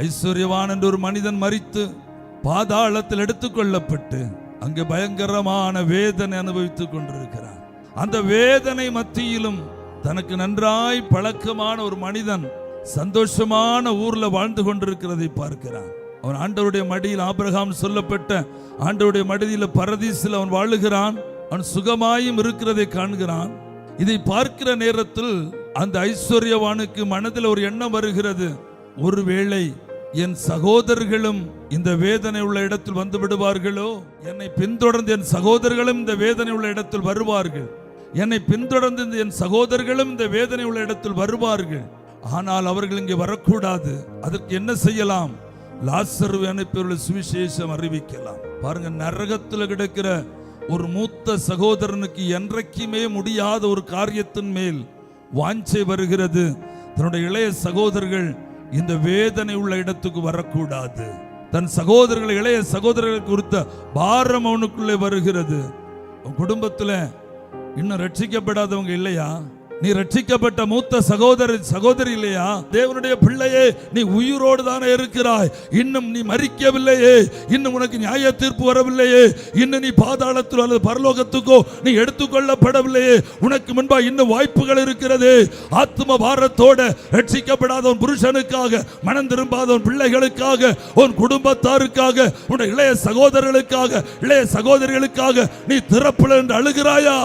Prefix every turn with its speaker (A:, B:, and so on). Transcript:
A: ஐஸ்வர்யவான் என்ற ஒரு மனிதன் மரித்து பாதாளத்தில் எடுத்துக்கொள்ளப்பட்டு அங்கே பயங்கரமான வேதனை அனுபவித்துக் கொண்டிருக்கிறான். அந்த வேதனை மத்தியிலும் தனக்கு நன்றாய் பழக்கமான ஒரு மனிதன் சந்தோஷமான ஊர்ல வாழ்ந்து கொண்டிருக்கிறதை பார்க்கிறான். அவன் ஆண்டவருடைய மடியில், ஆபிரகாம் சொல்லப்பட்ட ஆண்டவருடைய மடியில் பரதீசில் அவன் வாழுகிறான். அவன் சுகமாயும் இருக்கிறதை காண்கிறான். இதை பார்க்கிற நேரத்தில் அந்த ஐஸ்வர்யவானுக்கு மனதில் ஒரு எண்ணம் வருகிறது, ஒருவேளை என் சகோதரர்களும் இந்த வேதனை உள்ள இடத்தில் வந்து விடுவார்களோ, என்னை பின்தொடர்ந்து என் சகோதரர்களும் இந்த வேதனை உள்ள இடத்தில் வருவார்கள், என்னை பின்தொடர்ந்து என் சகோதரர்களும் இந்த வேதனை உள்ள இடத்தில் வருவார்கள், ஆனால் அவர்கள் இங்கே வரக்கூடாது. அதற்கு என்ன செய்யலாம்? லாசருவை அனுப்பி சுவிசேஷம் அறிவிக்கலாம். பாருங்க, நரகத்தில் கிடக்கிற ஒரு மூத்த சகோதரனுக்கு என்றைக்குமே முடியாத ஒரு காரியத்தின் மேல் வாஞ்சை வருகிறது. தன்னுடைய இளைய சகோதரர்கள் இந்த வேதனை உள்ள இடத்துக்கு வரக்கூடாது. தன் சகோதரர்கள், இளைய சகோதரர்கள் குறித்த பாரம் அவனுக்குள்ளே வருகிறது. குடும்பத்தில் இன்னும் ரட்சிக்கப்படாதவங்க இல்லையா? நீ ரட்சிக்கப்பட்ட மூத்த சகோதரி இல்லையா? தேவனுடைய பிள்ளையே, நீ உயிரோடு தானே இருக்கிறாய். இன்னும் நீ மரிக்கவில்லையே, இன்னும் உனக்கு நியாய தீர்ப்பு வரவில்லையே, இன்னும் நீ பாதாளத்தில் அல்லது பரலோகத்துக்கோ நீ எடுத்துக்கொள்ளப்படவில்லையே. உனக்கு முன்பா இன்னும் வாய்ப்புகள் இருக்கிறது. ஆத்ம பாரத்தோட ரட்சிக்கப்படாத உன் புருஷனுக்காக, மனம் திரும்பாத உன் பிள்ளைகளுக்காக, உன் குடும்பத்தாருக்காக, உன் இளைய சகோதரர்களுக்காக, இளைய சகோதரிகளுக்காக நீ திறப்புல என்று அழுகிறாயா?